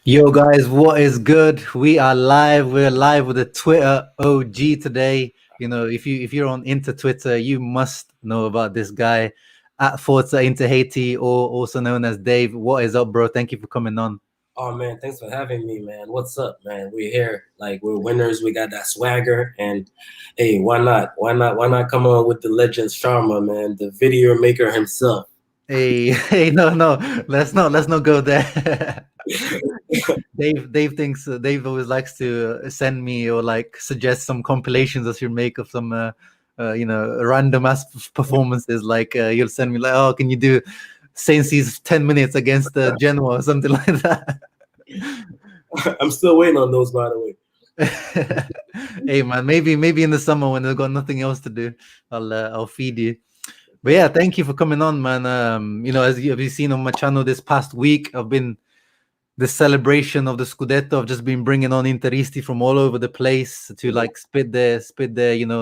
Yo guys, what is good? We are live. We're live with the Twitter OG today. If you're on Inter Twitter, you must know about this guy at Forza Inter Haiti, or also known as Dave. What is up, bro? Thank you for coming on. Oh man, thanks for having me, man. What's up, man? We're here. Like we're winners. We got that swagger, and hey, why not? Why not? Why not come on with the legend Sharma, man, the video maker himself? Hey, hey, no, let's not go there. Dave always likes to send me or like suggest some compilations I should make of some random ass performances. Like you'll send me like, oh, can you do Saints 10 minutes against Genoa or something like that. I'm still waiting on those, by the way. Hey man, maybe in the summer when they've got nothing else to do, I'll feed you. But yeah, thank you for coming on, man. As you have seen on my channel this past week, I've been the celebration of the Scudetto. I've just been bringing on Interisti from all over the place to like spit their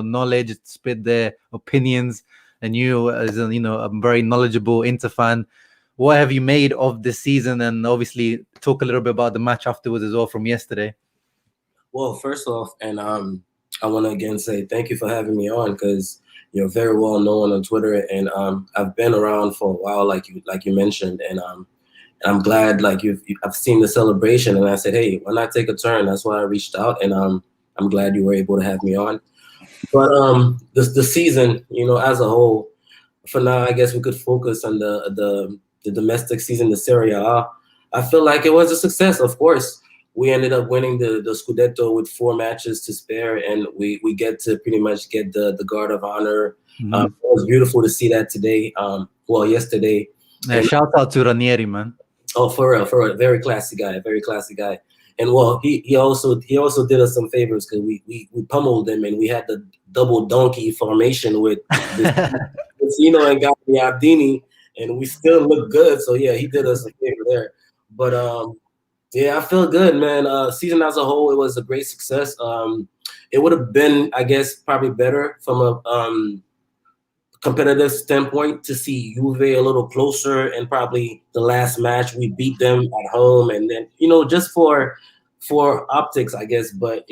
knowledge, spit their opinions. And you, as a very knowledgeable Inter fan, what have you made of this season? And obviously, talk a little bit about the match afterwards as well from yesterday. Well, first off, and I want to again say thank you for having me on because you're very well known on Twitter, and I've been around for a while, like you mentioned, and I'm glad I've seen the celebration, and I said, hey, why not take a turn? That's why I reached out, and I'm glad you were able to have me on. But the season, as a whole, for now, I guess we could focus on the domestic season, the Serie A. I feel like it was a success. Of course, we ended up winning the Scudetto with 4 matches to spare, and we get to pretty much get the guard of honor. Mm-hmm. It was beautiful to see that today. Yesterday. Shout out to Ranieri, man. Oh, for real, very classy guy, very classy guy. And well, he also did us some favors because we pummeled them, and we had the double donkey formation with Vecino and Gabby Abdini, and we still look good. So yeah, he did us a favor there. But yeah, I feel good, man. Season as a whole, it was a great success. It would have been, I guess, probably better from a competitive standpoint to see Juve a little closer, and probably the last match we beat them at home, and then just for optics, I guess. But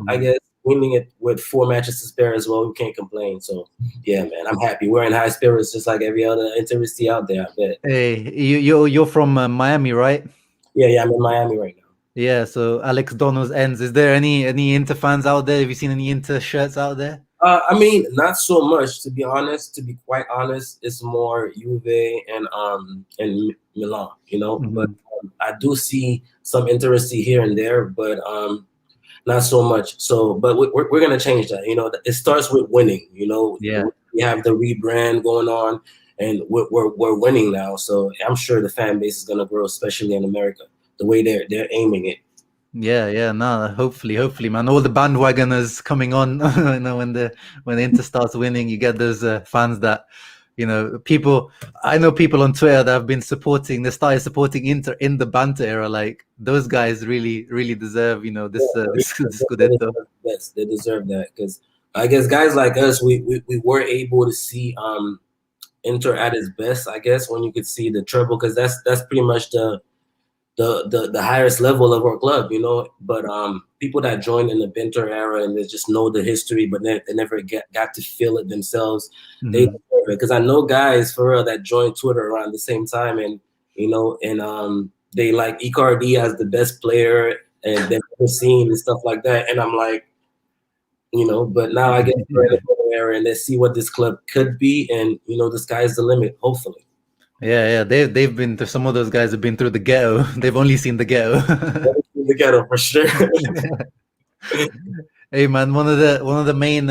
I guess winning it with 4 matches to spare as well, we can't complain. So yeah, man, I'm happy. We're in high spirits just like every other Interisti out there, I bet. Hey, you're from Miami, right? Yeah, I'm in Miami right now. Yeah, so Alex Dono's ends. Is there any Inter fans out there? Have you seen any Inter shirts out there? I mean, not so much, to be honest. To be quite honest, it's more Juve and Milan, Mm-hmm. But I do see some interest here and there, but not so much. So, but we're gonna change that. It starts with winning. Yeah. We have the rebrand going on, and we're winning now. So I'm sure the fan base is gonna grow, especially in America, the way they're aiming it. Yeah, no, hopefully, man. All the bandwagoners coming on, when Inter starts winning, you get those fans that, people. I know people on Twitter that have been they started supporting Inter in the banter era. Like those guys really, really deserve, this Scudetto. Yes, they deserve that because I guess guys like us, we were able to see Inter at its best. I guess when you could see the treble, because that's pretty much the highest level of our club, But people that joined in the Binter era and they just know the history, but they never got to feel it themselves. Mm-hmm. They deserve it, because I know guys for real that joined Twitter around the same time, and they like Icardi as the best player and they've never seen and stuff like that. And I'm like, but now I get we're in the era and they see what this club could be, and the sky's the limit, hopefully. Yeah, they've been through, some of those guys have been through the ghetto. They've only seen the ghetto. The ghetto for sure. Hey man, one of the main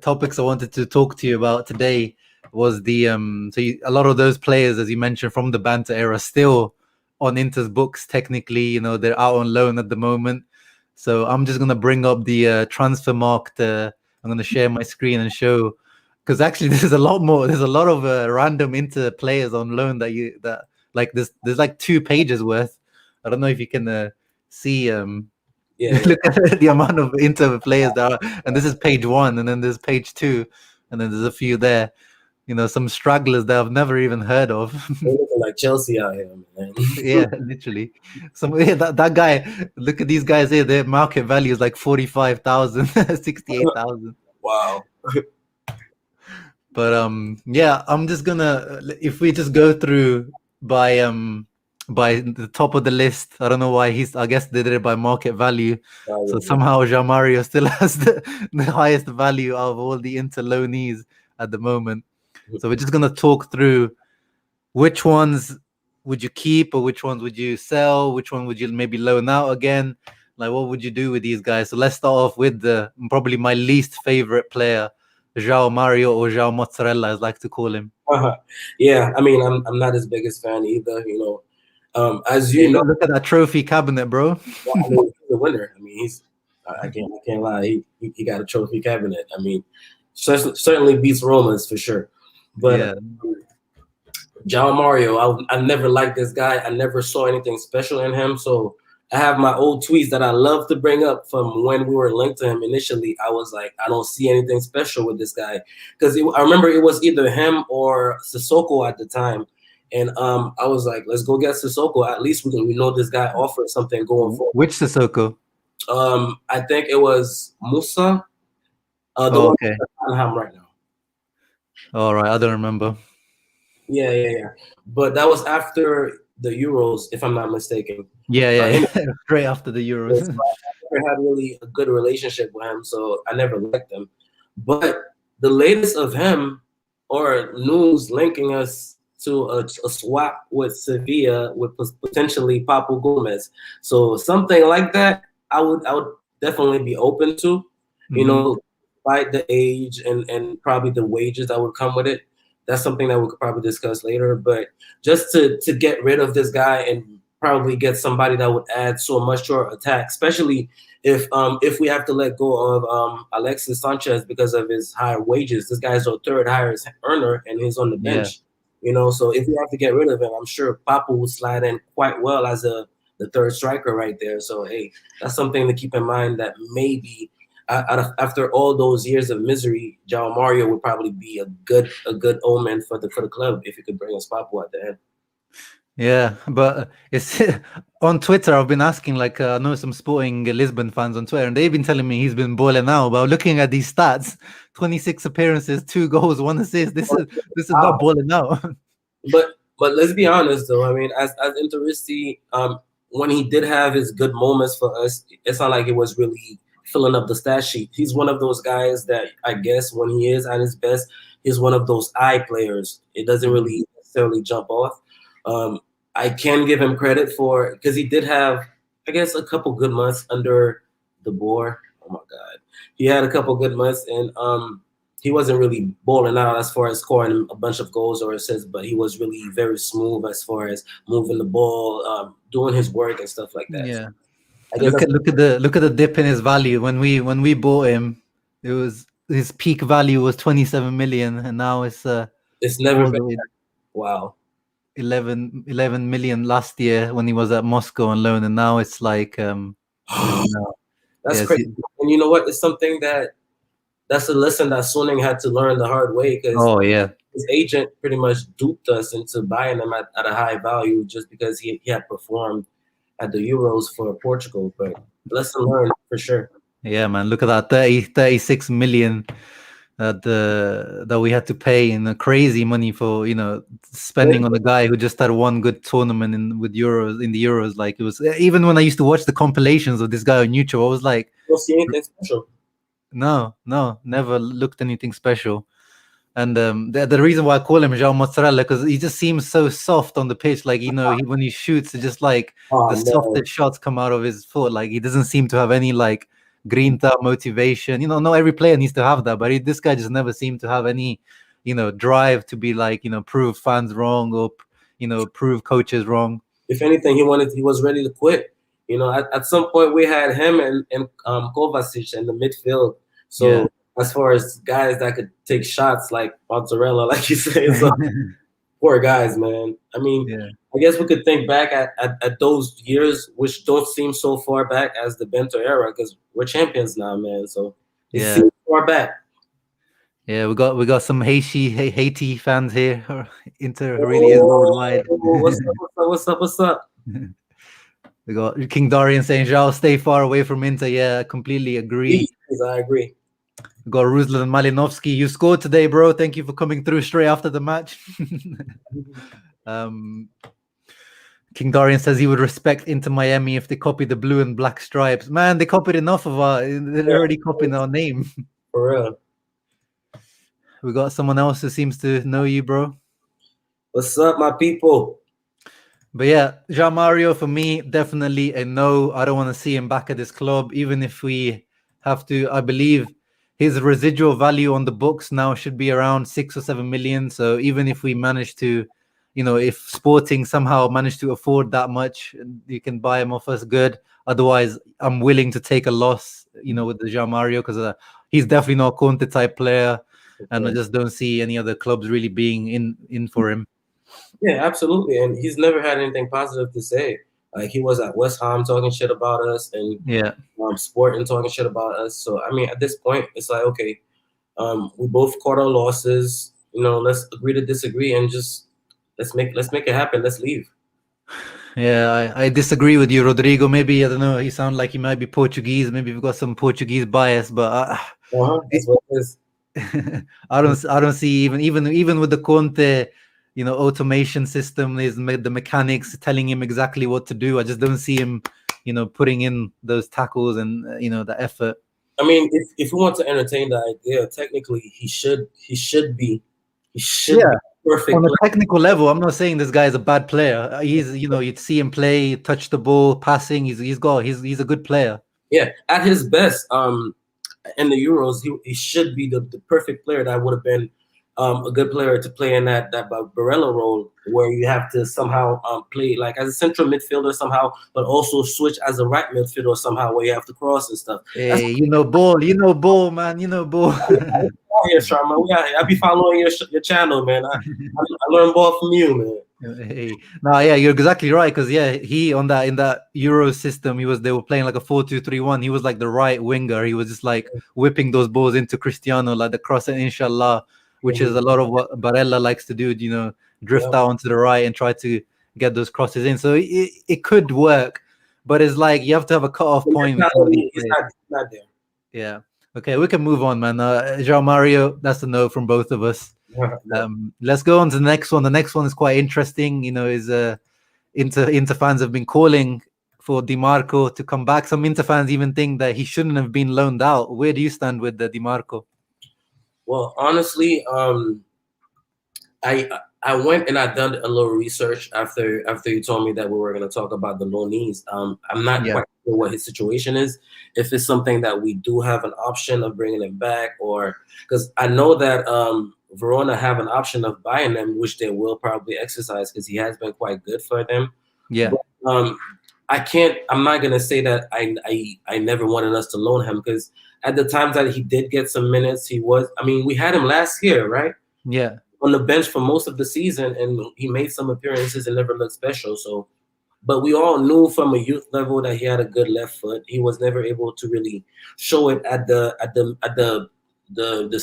topics I wanted to talk to you about today was the a lot of those players, as you mentioned, from the banter era, still on Inter's books. Technically, they're out on loan at the moment. So I'm just gonna bring up the transfer market. I'm gonna share my screen and show, because actually there's a lot more. There's a lot of random Inter players on loan that like there's like 2 pages worth. I don't know if you can see. Yeah. Look at the amount of Inter players there are, and this is page 1, and then there's page 2, and then there's a few there. Some stragglers that I've never even heard of. They're looking like Chelsea out here, man. Yeah, literally. That guy. Look at these guys here. Their market value is like 45,000, 68,000. Wow. But yeah, I'm just gonna, if we just go through by the top of the list. I don't know why I guess they did it by market value. So somehow Joao Mario still has the highest value out of all the Inter loanees at the moment. So we're just gonna talk through which ones would you keep or which ones would you sell, which one would you maybe loan out again. Like, what would you do with these guys? So let's start off with probably my least favorite player, Joao Mario, or Joao Mozzarella, as I like to call him. Yeah, I mean, I'm not his biggest fan either. As you know, look at that trophy cabinet, bro. Well, I mean, he's a winner. I mean, I can't lie. He got a trophy cabinet. I mean, certainly beats Romans for sure. But yeah. Joao Mario, I never liked this guy. I never saw anything special in him. So I have my old tweets that I love to bring up from when we were linked to him initially. I was like, I don't see anything special with this guy. Because I remember it was either him or Sissoko at the time. And I was like, let's go get Sissoko. At least we know this guy offered something going forward. Which Sissoko? I think it was Musa. The one at Tottenham right now. All right, I don't remember. Yeah. But that was after the Euros, if I'm not mistaken. Yeah. Straight after the Euros. So I never had really a good relationship with him, so I never liked him. But the latest of him, or news linking us to a swap with Sevilla with potentially Papu Gomez. So something like that, I would definitely be open to. Despite the age and probably the wages that would come with it. That's something that we could probably discuss later. But just to get rid of this guy and probably get somebody that would add so much to our attack, especially if we have to let go of Alexis Sanchez because of his higher wages. This guy's our third highest earner and he's on the bench. Yeah. So if we have to get rid of him, I'm sure Papu would slide in quite well as the third striker right there. So hey, that's something to keep in mind, that maybe after all those years of misery, Joao Mario would probably be a good omen for the club if he could bring us Papu at the end. Yeah, but it's on Twitter. I've been asking, like, I know some Sporting Lisbon fans on Twitter, and they've been telling me he's been balling out. But looking at these stats, 26 appearances, 2 goals, 1 assist. This is not balling out. But let's be honest, though. I mean, as Interisti, when he did have his good moments for us, it's not like it was really filling up the stat sheet. He's one of those guys that I guess when he is at his best, he's one of those eye players. It doesn't really necessarily jump off. I can give him credit for, because he did have, I guess, a couple good months under the Boer. Oh my God, he had a couple good months, and he wasn't really balling out as far as scoring a bunch of goals or assists, but he was really very smooth as far as moving the ball, doing his work and stuff like that. Yeah. Look at the dip in his value. When we bought him, it was his peak value was 27 million, and now it's never been. Wow. 11 million last year when he was at Moscow on loan, and now it's like that's crazy. And you know what? It's something that's a lesson that Suning had to learn the hard way, because his agent pretty much duped us into buying him at a high value just because he had performed at the Euros for Portugal. But lesson learned for sure. Yeah, man. Look at that 36 million that we had to pay in crazy money for, spending on a guy who just had one good tournament in the Euros. Like, it was, even when I used to watch the compilations of this guy on YouTube, I was like, you don't see anything special. No, never looked anything special. And the reason why I call him Joao Mozzarella, because he just seems so soft on the pitch. Like, when he shoots, it's just like softest shots come out of his foot. Like, he doesn't seem to have any like grinta, motivation. Not every player needs to have that, but this guy just never seemed to have any, drive to be like, prove fans wrong or, prove coaches wrong. If anything, he was ready to quit. At some point we had him and Kovacic in the midfield. So as far as guys that could take shots like Mozzarella, like you say, so poor guys, man. I mean, I guess we could think back at those years, which don't seem so far back as the Bento era, because we're champions now, man. So it seems far back. Yeah, we got some Haiti fans here. Inter really is worldwide. What's up? What's up? What's up? What's up? We got King Dorian saying, "Joao, stay far away from Inter." Yeah, I completely agree. I agree. We got Ruslan Malinovsky. You scored today, bro. Thank you for coming through straight after the match. King Dorian says he would respect Inter Miami if they copy the blue and black stripes. Man, they copied enough of our. They're already copying our name. For real. We got someone else who seems to know you, bro. What's up, my people? But yeah, Joao Mario for me, definitely a no. I don't want to see him back at this club, even if we have to. I believe his residual value on the books now should be around 6 or 7 million. So even if we manage to, if Sporting somehow manage to afford that much, you can buy him off us, good. Otherwise, I'm willing to take a loss, with the Joao Mario, because he's definitely not a Conte type player, and I just don't see any other clubs really being in for him. Yeah, absolutely. And he's never had anything positive to say. Like, he was at West Ham talking shit about us, and Sporting talking shit about us. So I mean, at this point, it's like, okay, we both caught our losses. Let's agree to disagree and just let's make it happen. Let's leave. Yeah, I disagree with you, Rodrigo. Maybe, I don't know, he sounds like he might be Portuguese. Maybe we've got some Portuguese bias, but that's what it is. I don't see even with the Conte, automation system, is the mechanics telling him exactly what to do. I just don't see him, putting in those tackles and the effort. I mean, if we want to entertain the idea, technically he should be perfect on a technical level. I'm not saying this guy is a bad player. He's you'd see him play, touch the ball, passing. He's a good player. Yeah, at his best, in the Euros, he should be the perfect player that would have been a good player to play in that Barella role, where you have to somehow play like as a central midfielder somehow, but also switch as a right midfielder somehow, where you have to cross and stuff. Hey, ball, man, ball. Here, Sharma, we out here. I be following your channel, man. I learn ball from you, man. Hey, no, yeah, you're exactly right. Because he in that Euro system, they were playing like a 4-2-3-1. He was like the right winger. He was just like whipping those balls into Cristiano, like the cross and inshallah, which is a lot of what Barella likes to do. Drift out onto the right and try to get those crosses in. So it could work, but it's like you have to have a cutoff point. He's not there. Yeah. Okay, we can move on, man. Joao Mario, that's a no from both of us. Let's go on to the next one. The next one is quite interesting. Is Inter fans have been calling for Dimarco to come back. Some Inter fans even think that he shouldn't have been loaned out. Where do you stand with the Dimarco? Well, honestly, I went and I done a little research after you told me that we were going to talk about the loanees. I'm not quite sure what his situation is. If it's something that we do have an option of bringing him back, or because I know that Verona have an option of buying them, which they will probably exercise because he has been quite good for them. Yeah. But, I'm not going to say that I never wanted us to loan him, because at the times that he did get some minutes, we had him last year, right? Yeah. On the bench for most of the season, and he made some appearances and never looked special. So, but we all knew from a youth level that he had a good left foot. He was never able to really show it at the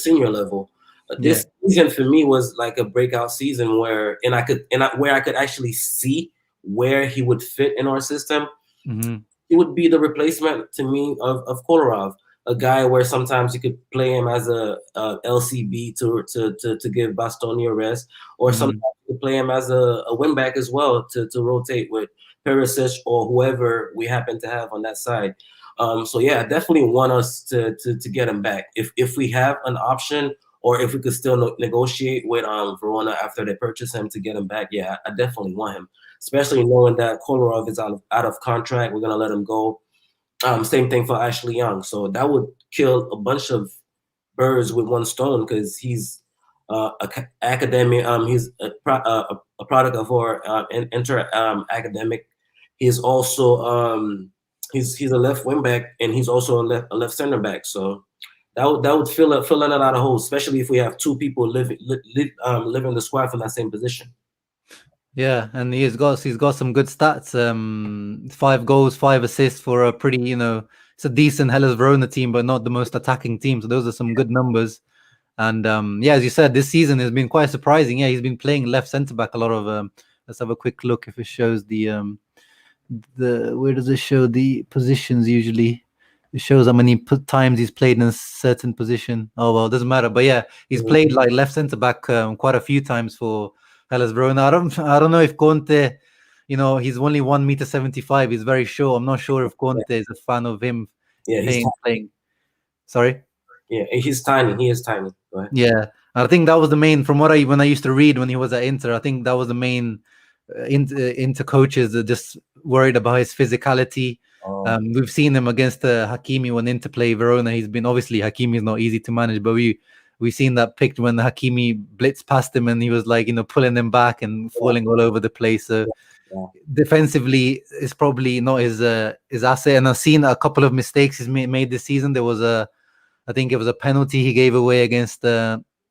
senior level. This season for me was like a breakout season where I could actually see where he would fit in our system. Mm-hmm. He would be the replacement to me of Kolarov. A guy where sometimes you could play him as a LCB to give Bastoni a rest, or sometimes you could play him as a wing back as well to rotate with Perisic or whoever we happen to have on that side. So yeah, I definitely want us to get him back if we have an option, or if we could still negotiate with Verona after they purchase him to get him back. Yeah, I definitely want him, especially knowing that Kolarov is out of contract. We're gonna let him go. Same thing for Ashley Young. So that would kill a bunch of birds with one stone, because he's academic. He's a product of our academic. He's also he's a left wing back, and he's also a left center back. So that would fill in a lot of holes, especially if we have two people living the squad from that same position. Yeah, and he's got some good stats. 5 goals, 5 assists for a pretty, it's a decent Hellas Verona team, but not the most attacking team. So those are some good numbers. And yeah, as you said, this season has been quite surprising. Yeah, he's been playing left centre back a lot of. Let's have a quick look if it shows the where does it show the positions usually? It shows how many times he's played in a certain position. Oh well, it doesn't matter. But yeah, he's played like left centre back quite a few times for Hellas Verona. I don't know if Conte, he's only 1.75 m. He's very short. I'm not sure if Conte is a fan of him. Yeah, he's playing. Sorry. Yeah, he's tiny. He is tiny. Go ahead. Yeah, I think that was the main. From what when I used to read when he was at Inter, I think that was the main. Inter coaches are just worried about his physicality. We've seen him against Hakimi when Inter play Verona. He's been obviously Hakimi is not easy to manage, but we've seen that picked when Hakimi blitzed past him and he was like pulling him back and falling all over the place. So defensively, it's probably not his asset. And I've seen a couple of mistakes he's made this season. There was I think it was a penalty he gave away against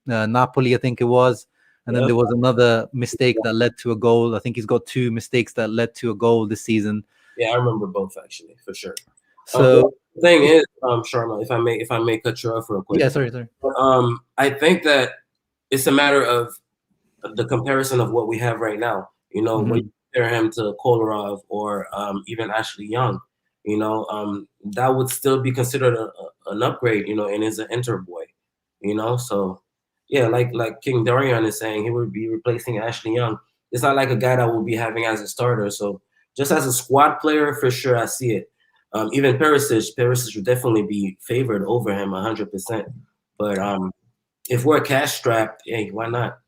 Napoli, I think it was. And then there was another mistake that led to a goal. I think he's got 2 mistakes that led to a goal this season. Yeah, I remember both actually, for sure. So the thing is, Sharma, if I may cut you off real quick. Yeah, sorry. I think that it's a matter of the comparison of what we have right now. When you compare him to Kolarov or even Ashley Young, that would still be considered an upgrade, and is an Inter boy, so. Yeah, like King Darian is saying, he would be replacing Ashley Young. It's not like a guy that we'll be having as a starter. So just as a squad player, for sure, I see it. Even Perisic would definitely be favored over him 100%. But if we're cash strapped, hey, why not?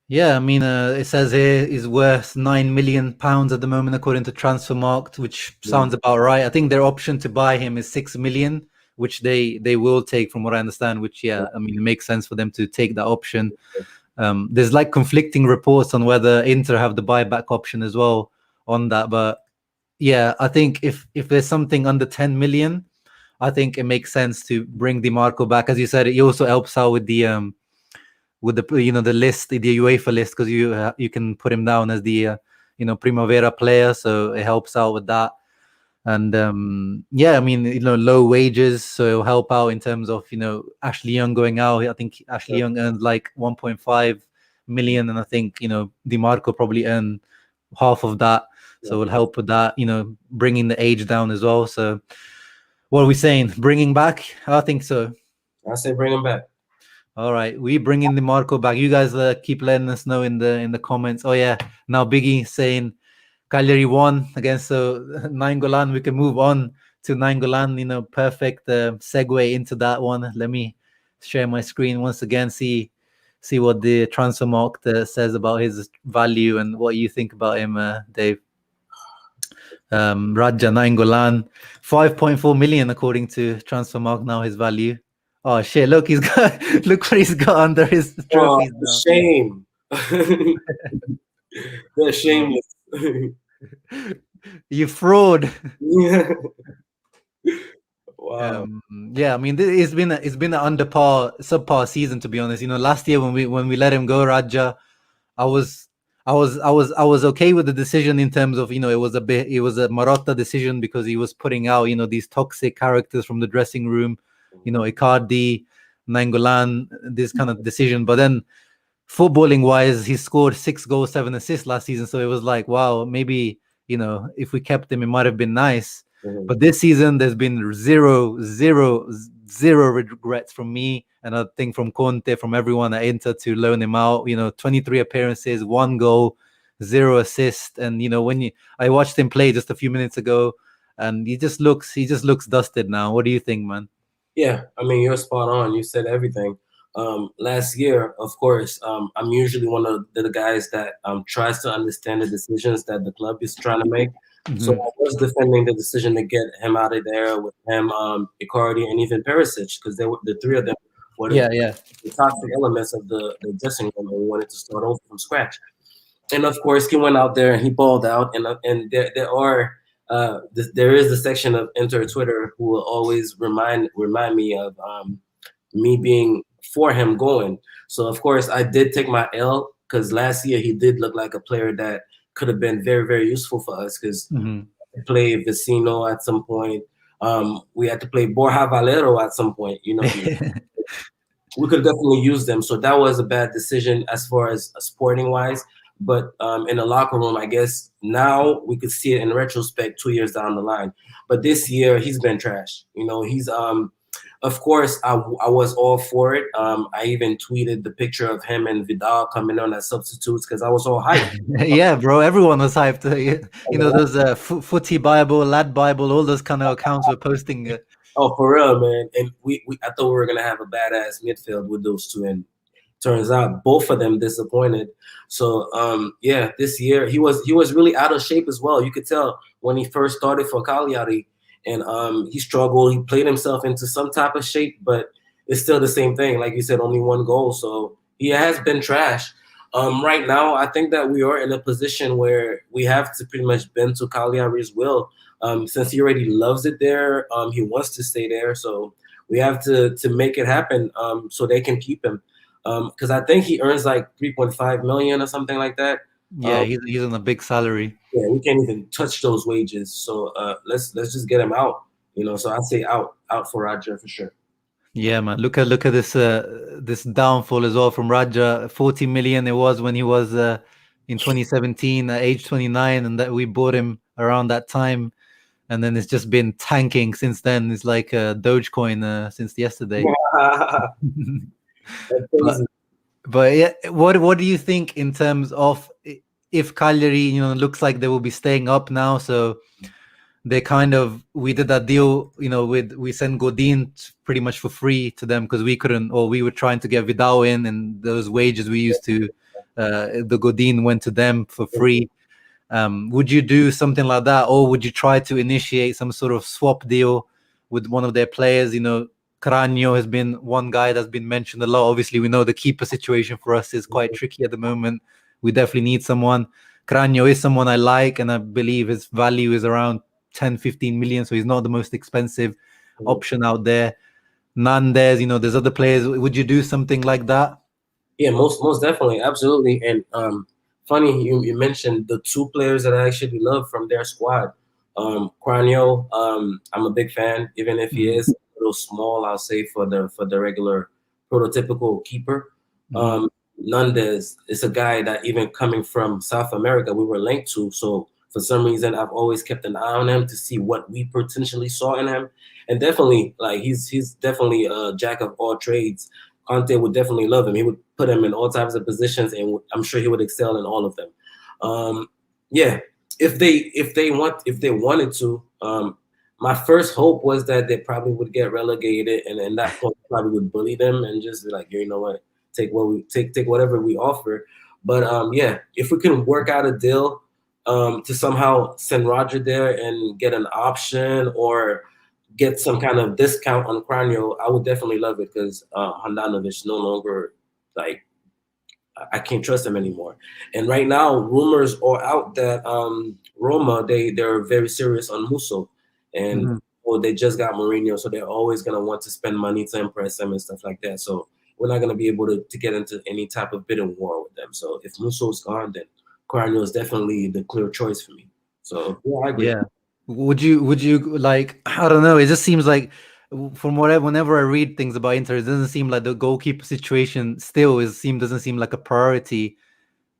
Yeah, I mean, it says here he's worth £9 million at the moment, according to Transfermarkt, which sounds about right. I think their option to buy him is £6 million. Which they will take, from what I understand. Which I mean, it makes sense for them to take that option. There's like conflicting reports on whether Inter have the buyback option as well on that. But yeah, I think if there's something under 10 million, I think it makes sense to bring Dimarco back. As you said, it also helps out with the the list, the UEFA list, because you can put him down as the Primavera player, so it helps out with that. And yeah, I mean, low wages, so it'll help out in terms of Ashley Young going out. I think Ashley Young earned like 1.5 million, and I think Dimarco probably earned half of that, so it'll help with that. Bringing the age down as well. So, what are we saying? Bringing back? I think so. I say bring him back. All right, we bring in Dimarco back. You guys keep letting us know in the comments. Oh yeah, now Biggie saying Cagliari won against Nainggolan. We can move on to Nainggolan. Perfect segue into that one. Let me share my screen once again. See what the Transfermarkt says about his value and what you think about him, Dave. Radja Nainggolan, 5.4 million according to Transfermarkt now. His value. Oh shit! Look, look what he's got under his trophies now. Shame. They're shameless. You fraud. Yeah. Wow. Yeah, I mean, it's been an subpar season, to be honest. Last year when we let him go, Radja, I was okay with the decision in terms of it was a Marotta decision because he was putting out these toxic characters from the dressing room, Icardi, Nainggolan, this kind of decision. But then footballing wise, he scored 6 goals, 7 assists last season. So it was like, wow, maybe, if we kept him, it might have been nice. But this season, there's been zero regrets from me. And I think from Conte, from everyone at Inter to loan him out, 23 appearances, 1 goal, 0 assist. And, when I watched him play just a few minutes ago, and he just looks dusted now. What do you think, man? Yeah, I mean, you're spot on. You said everything. Last year, of course, I'm usually one of the guys that tries to understand the decisions that the club is trying to make. So I was defending the decision to get him out of there with him, Icardi, and even Perisic, because they were the 3 of them were the toxic elements of the dressing room, and we wanted to start over from scratch. And of course, he went out there and he balled out, and there is the section of Inter Twitter who will always remind me of me being for him going. So of course I did take my L, because last year he did look like a player that could have been very, very useful for us, because we play Vecino at some point. We had to play Borja Valero at some point, we could definitely use them. So that was a bad decision as far as sporting wise. But in the locker room, I guess now we could see it in retrospect 2 years down the line. But this year, he's been trash. You know, he's of course, I was all for it. I even tweeted the picture of him and Vidal coming on as substitutes because I was all hyped. Yeah, bro, everyone was hyped. You know, those Footy Bible, Lad Bible, all those kind of accounts were posting. Oh, for real, man. And we I thought we were gonna have a badass midfield with those two, and turns out both of them disappointed. So yeah, this year he was really out of shape as well. You could tell when he first started for Cagliari, and he struggled. He played himself into some type of shape, but it's still the same thing. Like you said, only one goal. So he has been trash. Right now, I think that we are in a position where we have to pretty much bend to Cagliari's will. Since he already loves it there, he wants to stay there. So we have to make it happen so they can keep him. Because I think he earns like 3.5 million or something like that. Yeah, he's on a big salary. Yeah, we can't even touch those wages. So let's just get him out. You know, so I'd say out for Radja for sure. Yeah, man. Look at this this downfall as well from Radja. 40 million it was when he was in 2017 at age 29, and that we bought him around that time, and then it's just been tanking since then. It's like Dogecoin since yesterday. But yeah, what do you think in terms of if Cagliari, you know, looks like they will be staying up now, so they we did that deal, you know, we sent Godin pretty much for free to them because we couldn't, or we were trying to get Vidal in, and those wages we used to, the Godin went to them for free. Would you do something like that, or would you try to initiate some sort of swap deal with one of their players? You know, Cranio has been one guy that's been mentioned a lot. Obviously, we know the keeper situation for us is quite tricky at the moment. We definitely need someone. Cranio is someone I like, and I believe his value is around 10, 15 million. So he's not the most expensive option out there. Nandes, you know, there's other players. Would you do something like that? Yeah, most definitely. Absolutely. And funny, you mentioned the two players that I actually love from their squad. Cranio, I'm a big fan, even if he is a little small, I'll say, for the regular prototypical keeper. Nandes is a guy that even coming from South America, we were linked to. So for some reason, I've always kept an eye on him to see what we potentially saw in him. And definitely, like he's definitely a jack of all trades. Conte would definitely love him. He would put him in all types of positions, and I'm sure he would excel in all of them. Yeah, if they wanted to, my first hope was that they probably would get relegated, and then that point probably would bully them and just be like, you know what, take whatever we offer. But yeah, if we can work out a deal to somehow send Roger there and get an option or get some kind of discount on Cranio, I would definitely love it because Handanovic no longer, like, I can't trust him anymore. And right now, rumors are out that Roma, they're very serious on Musso, and they just got Mourinho, so they're always gonna want to spend money to impress him and stuff like that. So we're not gonna be able to get into any type of bidding war with them. So if Musso's gone, then Cranio is definitely the clear choice for me. So yeah, I agree. Yeah. Would you like, I don't know, it just seems like from whenever I read things about Inter, it doesn't seem like the goalkeeper situation still doesn't seem like a priority.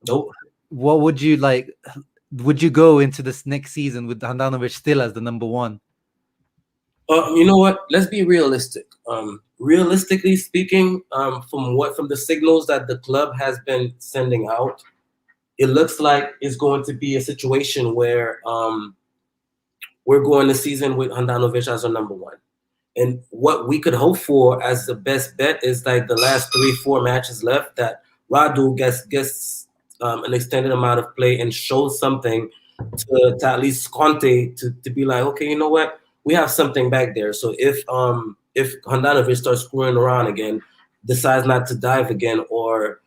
Nope. What would you like? Would you go into this next season with Handanovic still as the number one? You know what? Let's be realistic. Realistically speaking, from the signals that the club has been sending out, it looks like it's going to be a situation where we're going the season with Handanovic as our number one. And what we could hope for as the best bet is like the last 3-4 matches left that Radu gets an extended amount of play and shows something to at least Conte to be like, okay, you know what? We have something back there. So if Handanovic starts screwing around again, decides not to dive again, or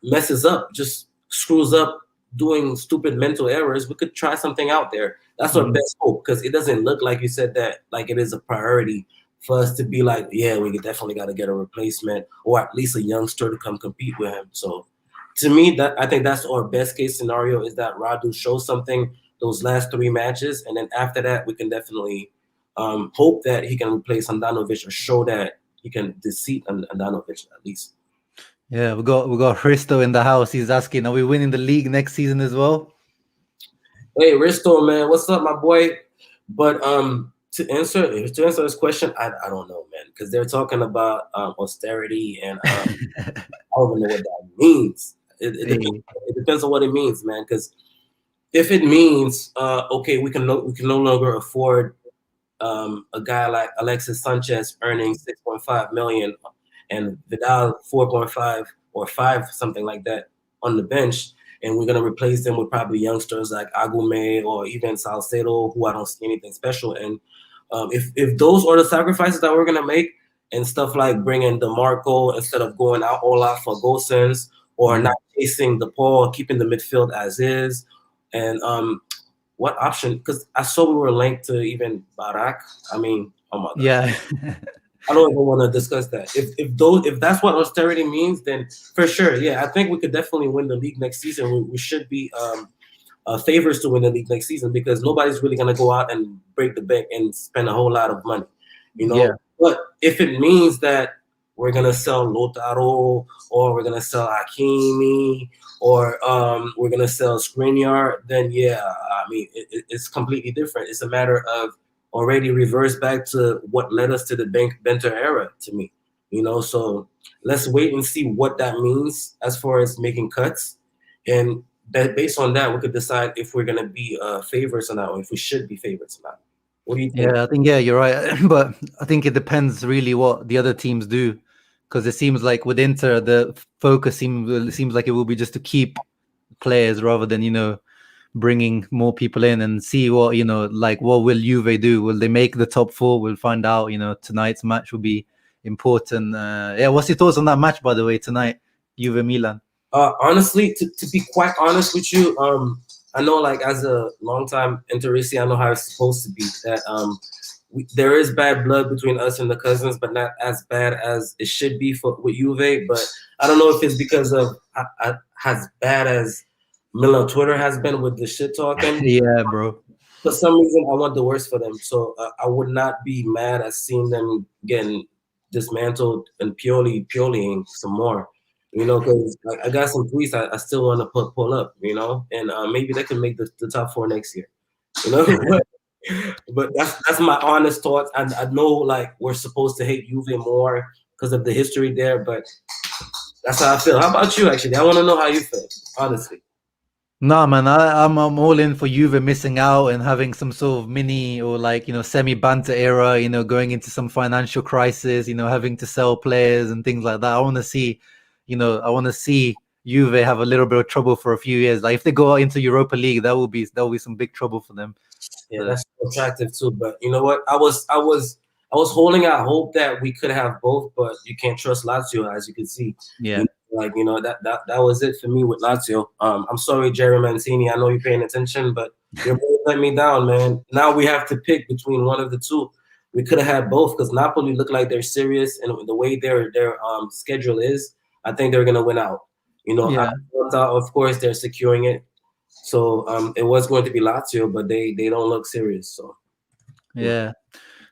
messes up, just screws up doing stupid mental errors, we could try something out there. That's our best hope, because it doesn't look like you said that like it is a priority for us to be like, yeah, we definitely got to get a replacement or at least a youngster to come compete with him. So to me, that I think that's our best case scenario, is that Radu shows something those last 3 matches, and then after that we can definitely hope that he can replace Handanovic or show that deceit Andanovic at least. Yeah, we got Hristo in the house. He's asking, are we winning the league next season as well? Hey, Risto, man, what's up, my boy? But to answer this question, I don't know, man, because they're talking about austerity, and I don't even know what that means. It depends on what it means, man. Because if it means okay, we can no longer afford a guy like Alexis Sanchez earning 6.5 million and Vidal 4.5 or 5, something like that, on the bench, and we're gonna replace them with probably youngsters like Agume or even Salcedo, who I don't see anything special in. If those are the sacrifices that we're gonna make, and stuff like bringing Dimarco instead of going out all out for Gosens, or not chasing the ball, keeping the midfield as is, and what option? Because I saw we were linked to even Barak. I mean, oh my God. Yeah. I don't even want to discuss that. If that's what austerity means, then for sure, yeah, I think we could definitely win the league next season. We should be favorites to win the league next season, because nobody's really gonna go out and break the bank and spend a whole lot of money, you know. Yeah. But if it means that we're gonna sell Lotaro, or we're gonna sell Hakimi, or we're gonna sell Skriniar, then yeah, I mean it's completely different. It's a matter of already reverse back to what led us to the Benter era, to me, you know. So let's wait and see what that means as far as making cuts, and that based on that we could decide if we're gonna be favorites or not, or if we should be favorites or not. What do you think? Yeah, I think you're right, but I think it depends really what the other teams do, because it seems like with Inter the focus seems like it will be just to keep players rather than bringing more people in and see what like what will Juve do? Will they make the top 4? We'll find out. Tonight's match will be important. Yeah, what's your thoughts on that match, by the way, tonight, Juve Milan? Honestly, to be quite honest with you, I know, like, as a longtime Interisi, I know how it's supposed to be. That there is bad blood between us and the cousins, but not as bad as it should be with Juve. But I don't know if it's because of as bad as Milan Twitter has been with the shit talking. Yeah, bro. For some reason, I want the worst for them. So I would not be mad at seeing them getting dismantled and Pioliing some more. Because I got some tweets I still want to pull up, and maybe they can make the top 4 next year, but that's my honest thoughts. I know, like, we're supposed to hate Juve more because of the history there, but that's how I feel. How about you, actually? I want to know how you feel, honestly. No, man, I'm all in for Juve missing out and having some sort of mini or semi-banter era, going into some financial crisis, having to sell players and things like that. I want to see Juve have a little bit of trouble for a few years. Like if they go into Europa League, that will be some big trouble for them. Yeah, that's attractive too. But you know what? I was holding out hope that we could have both, but you can't trust Lazio, as you can see. Yeah. That was it for me with Lazio. I'm sorry, Jerry Mancini. I know you're paying attention, but you're letting me down, man. Now we have to pick between one of the two. We could have had both, because Napoli look like they're serious, and the way their schedule is, I think they're gonna win out. Yeah. Of course, they're securing it. So it was going to be Lazio, but they don't look serious. So yeah.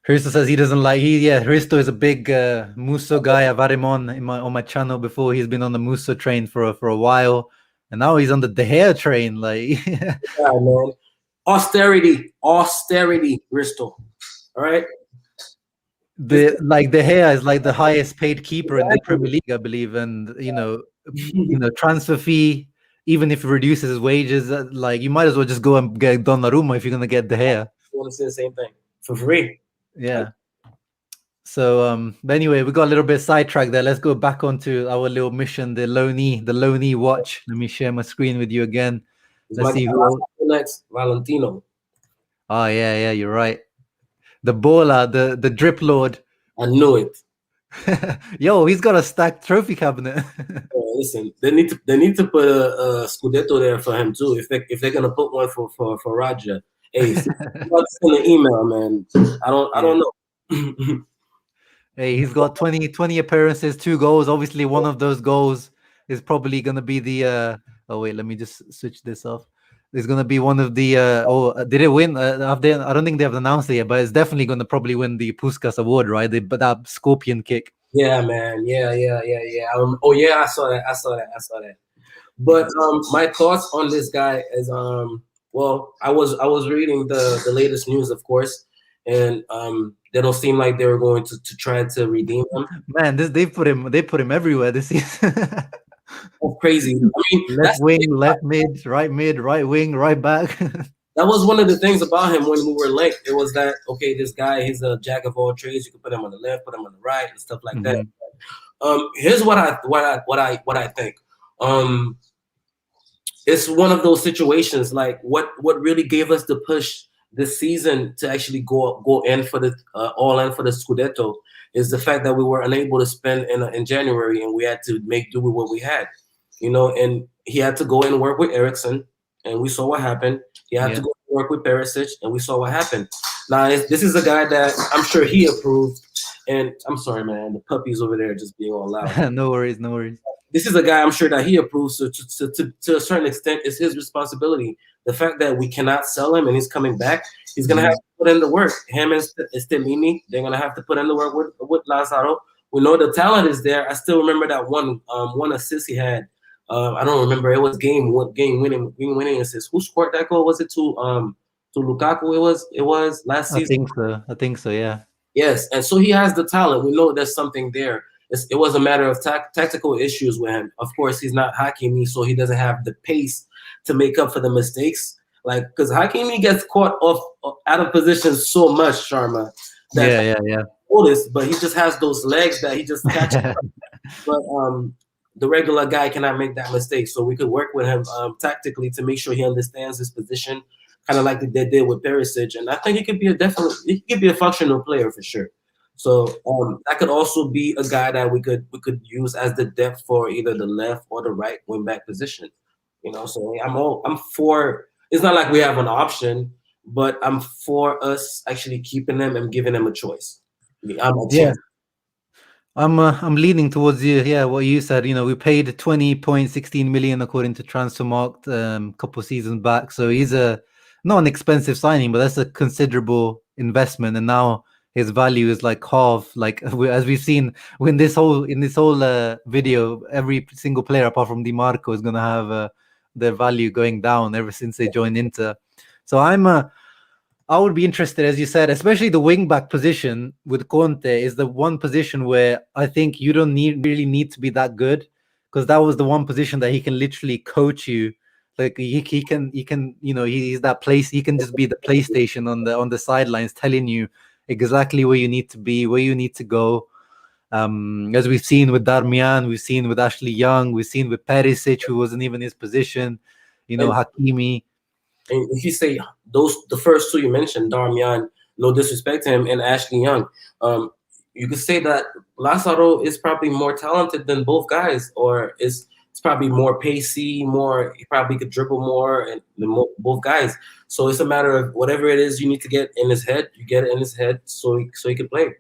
Hristo says he doesn't like Hristo is a big Musso guy. I've had him on my channel before. He's been on the Musso train for a while, and now he's on the De Gea train. Like, yeah, man. Austerity, Hristo. All right. De Gea is like the highest paid keeper in the Premier League, I believe, and transfer fee. Even if it reduces his wages, like you might as well just go and get Donnarumma if you're gonna get De Gea. I want to say the same thing for free. Yeah. So but anyway, we got a little bit sidetracked there. Let's go back onto our little mission, the loanee watch. Let me share my screen with you again. Let's see who next. Valentino. Oh yeah, you're right. The baller, the drip lord. I knew it. Yo, he's got a stacked trophy cabinet. Listen, they need to put a Scudetto there for him too. If they're gonna put one for Radja. Hey, send an email, man. I don't know. Hey, he's got 20 appearances, 2 goals. Obviously, one of those goals is probably gonna be the oh wait, let me just switch this off. is going to be one of the. Did it win? I don't think they have announced it yet, but it's definitely going to probably win the Puskas Award, right? But that scorpion kick. Yeah, man. Yeah. Oh yeah, I saw that. But my thoughts on this guy is well, I was reading the latest news, of course, and they don't seem like they were going to try to redeem him. Man, they put him everywhere this season. That's crazy. I mean, left wing, left mid, right wing, right back. That was one of the things about him when we were linked. It was that, okay, this guy, he's a jack of all trades. You can put him on the left, put him on the right, and stuff like that. Here's what I think. It's one of those situations like what really gave us the push this season to actually go in for the all in for the Scudetto is the fact that we were unable to spend in January, and we had to make do with what we had, and he had to go and work with Eriksson, and we saw what happened. He had to go work with Perisic, and we saw what happened. Now, this is a guy that I'm sure he approved, and I'm sorry, man, the puppies over there just being all loud. No worries. This is a guy I'm sure that he approves. So to a certain extent, it's his responsibility. The fact that we cannot sell him and he's coming back, he's going to have to put in the work. Him and Stellini, they're going to have to put in the work with Lazaro. We know the talent is there. I still remember that one assist he had. I don't remember. It was game winning assist. Who scored that goal? Was it to Lukaku? It was last season. I think so. Yeah. Yes, and so he has the talent. We know there's something there. It was a matter of tactical issues with him. Of course, he's not Hakimi, so he doesn't have the pace to make up for the mistakes. Like, because Hakimi gets caught out of position so much, Sharma. Yeah. Notice, but he just has those legs that he just catches. But the regular guy cannot make that mistake. So we could work with him tactically to make sure he understands his position, kind of like they did with Perisic. And I think he could be a functional player for sure. So that could also be a guy that we could use as the depth for either the left or the right wing back position. So I'm for. It's not like we have an option, but I'm for us actually keeping them and giving them a choice. I'm leaning towards you. Yeah, what you said. We paid 20.16 million according to Transfermarkt a couple seasons back. So he's not an expensive signing, but that's a considerable investment. And now his value is like half. Like as we've seen in this whole video, every single player apart from Dimarco is gonna have their value going down ever since they joined Inter. So I would be interested, as you said, especially the wing back position with Conte is the one position where I think you don't really need to be that good, because that was the one position that he can literally coach you. Like he can he's that place. He can just be the PlayStation on the sidelines, telling you exactly where you need to be, where you need to go. As we've seen with Darmian, we've seen with Ashley Young, we've seen with Perisic, who wasn't even his position. Hakimi. And if you say the first two you mentioned, Darmian, no disrespect to him, and Ashley Young, you could say that Lazaro is probably more talented than both guys, or it's probably more pacey, he probably could dribble more than both guys. So it's a matter of whatever it is you need to get in his head, you get it in his head so he can play.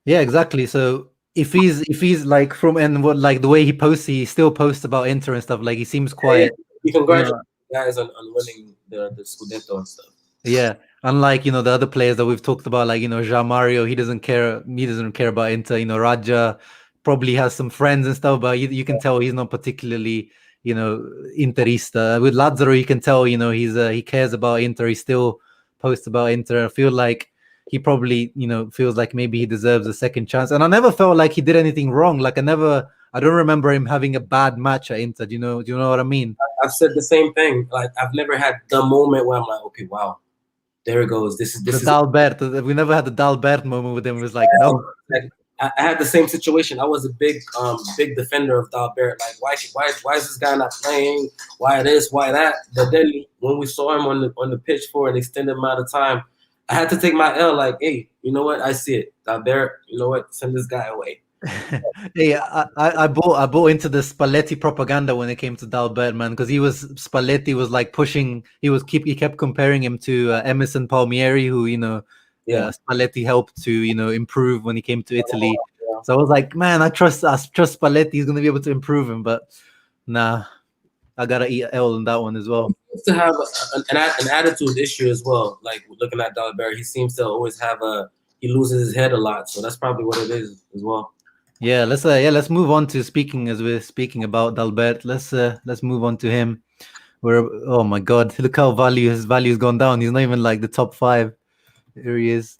Yeah, exactly. So if he's like the way he still posts about Inter and stuff, like he seems quite. You congratulate guys on winning the Scudetto and stuff. Yeah, unlike the other players that we've talked about, like Joao Mario, he doesn't care about Inter. Radja probably has some friends and stuff, but you can tell he's not particularly Interista. With Lazaro, you can tell he cares about Inter. He still posts about Inter. I feel like he probably feels like maybe he deserves a second chance. And I never felt like he did anything wrong. Like I don't remember him having a bad match at Inter. Do you know what I mean? I've said the same thing. Like I've never had the moment where I'm like, okay, wow, there it goes. This is Dalbert. We never had the Dalbert moment with him. It was like, no. Like, I had the same situation. I was a big defender of Dalbert. Like, why is this guy not playing? Why this? Why that? But then when we saw him on the pitch for an extended amount of time, I had to take my L. Like, hey, you know what? I see it. Dalbert, you know what? Send this guy away. Hey, I bought into the Spalletti propaganda when it came to Dalbert, man, because Spalletti was like pushing. He kept comparing him to Emerson Palmieri, who Spalletti helped to improve when he came to Italy. So I was like, man, I trust Spalletti. He's gonna be able to improve him, but nah. I gotta eat L in that one as well. To have an attitude issue as well. Like looking at Dalbert, he seems to always have he loses his head a lot. So that's probably what it is as well. Yeah, let's move on to speaking as we're speaking about Dalbert. Let's move on to him. Where oh my God, look how his value's gone down. He's not even like the top 5. Here he is.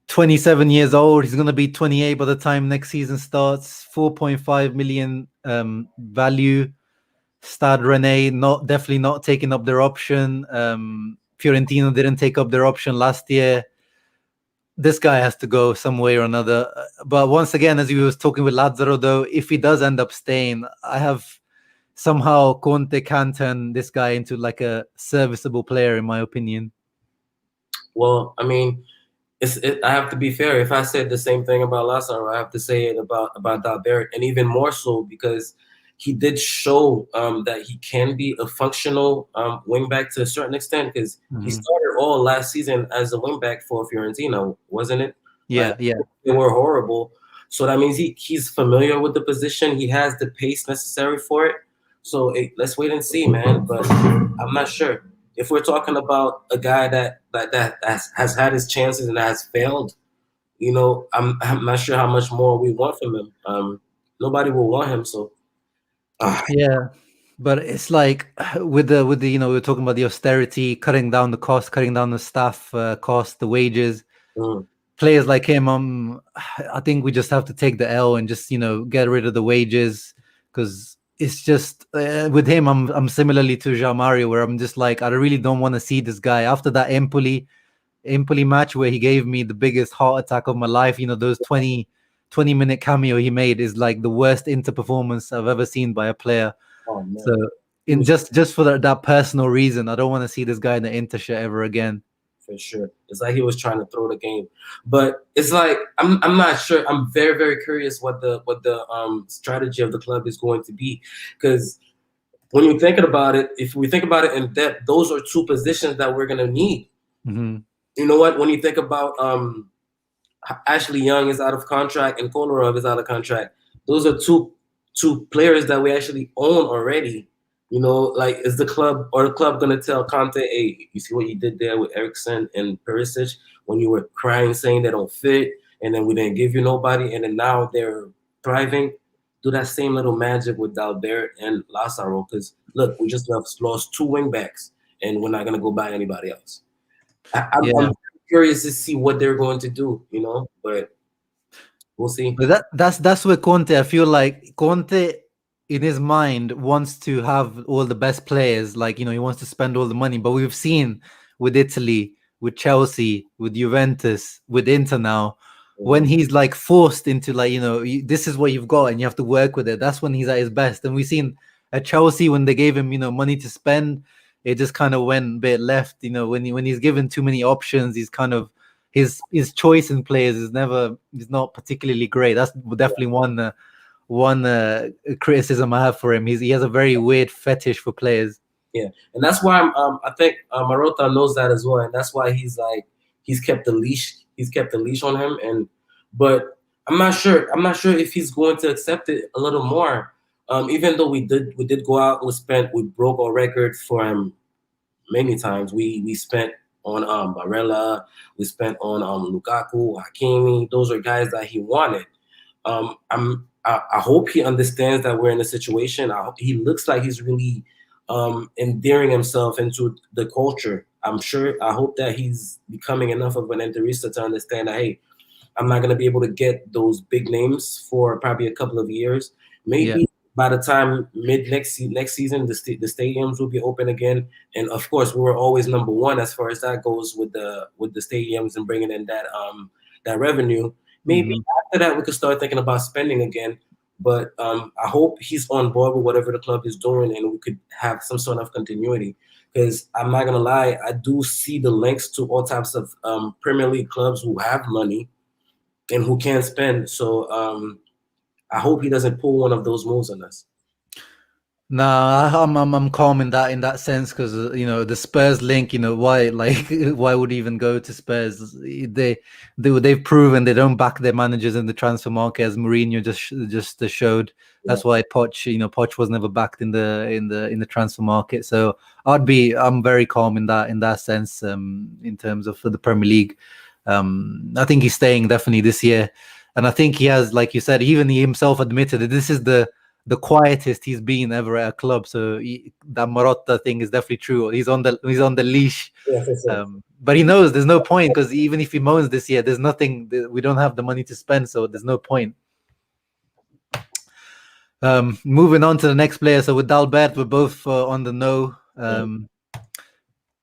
27 years old. He's going to be 28 by the time next season starts. 4.5 million value. Stade Rennais definitely not taking up their option. Fiorentina didn't take up their option last year. This guy has to go some way or another. But once again, as we was talking with Lazaro, though, if he does end up staying, I have somehow Conte can turn this guy into like a serviceable player, in my opinion. Well, I mean, I have to be fair. If I said the same thing about Lazaro, I have to say it about Dalbert, and even more so because he did show that he can be a functional wingback to a certain extent, because he started all last season as a wingback for Fiorentina, wasn't it? Yeah, like, yeah. They were horrible. So that means he's familiar with the position. He has the pace necessary for it. So let's wait and see, man. But I'm not sure. If we're talking about a guy that has had his chances and has failed, you know, I'm not sure how much more we want from him. Nobody will want him. So yeah, but it's like with the you know, we were talking about the austerity, cutting down the cost, cutting down the staff cost, the wages. Players like him, I think we just have to take the L and just, you know, get rid of the wages, because it's just with him, I'm similarly to Joao Mario, where I'm just like, I really don't want to see this guy after that Empoli match where he gave me the biggest heart attack of my life. You know, those 20-minute cameo he made is like the worst Inter performance I've ever seen by a player. So in just for that personal reason, I don't want to see this guy in the Inter shirt ever again. For sure. It's like he was trying to throw the game. But it's like I'm not sure. I'm very, very curious what the strategy of the club is going to be. Because when you're thinking about it, if we think about it in depth, those are two positions that we're gonna need. You know what? When you think about Ashley Young is out of contract and Kolarov is out of contract, those are two players that we actually own already. You know, like, is the club going to tell Conte, hey, you see what you did there with Eriksson and Perisic when you were crying saying they don't fit, and then we didn't give you nobody, and then now they're thriving? Do that same little magic with Dalbert and Lazaro, because look, we just lost 2 wing backs, and we're not going to go buy anybody else. I'm curious to see what they're going to do, you know, but we'll see. But that's where Conte, I feel like Conte in his mind wants to have all the best players, like, you know, he wants to spend all the money. But we've seen with Italy, with Chelsea, with Juventus, with Inter now, when he's like forced into, like, you know, this is what you've got and you have to work with it, that's when he's at his best. And we've seen at Chelsea, when they gave him, you know, money to spend, it just kind of went a bit left. You know, when he's given too many options, he's kind of his choice in players is not particularly great. That's definitely one criticism I have for him. He has a very weird fetish for players. Yeah, and that's why I think Marotta knows that as well, and that's why he's kept the leash. He's kept the leash on him, but I'm not sure. I'm not sure if he's going to accept it a little more. Even though we did go out, we broke our record for him many times. We spent on Barella, we spent on Lukaku, Hakimi. Those are guys that he wanted. I hope he understands that we're in a situation. He looks like he's really endearing himself into the culture. I hope that he's becoming enough of an Interista to understand that, hey, I'm not going to be able to get those big names for probably a couple of years. Maybe by the time next season, the stadiums will be open again. And of course, we were always number one as far as that goes with the stadiums and bringing in that revenue. Maybe after that, we could start thinking about spending again. But I hope he's on board with whatever the club is doing, and we could have some sort of continuity. Because I'm not gonna lie, I do see the links to all types of Premier League clubs who have money and who can spend. So I hope he doesn't pull one of those moves on us. Nah, I'm calm in that sense because the Spurs link. Why why would he even go to Spurs? They've proven they don't back their managers in the transfer market, as Mourinho just showed. Yeah. That's why Poch was never backed in the transfer market. So I'm very calm in that sense. In terms of the Premier League, I think he's staying definitely this year, and I think he has, like you said, even he himself admitted that this is the quietest he's been ever at a club. So that Marotta thing is definitely true. He's on the leash. Yeah, for sure. But he knows there's no point because even if he moans this year, there's nothing. We don't have the money to spend, so there's no point. Moving on to the next player. So with Dalbert, we're both on the no.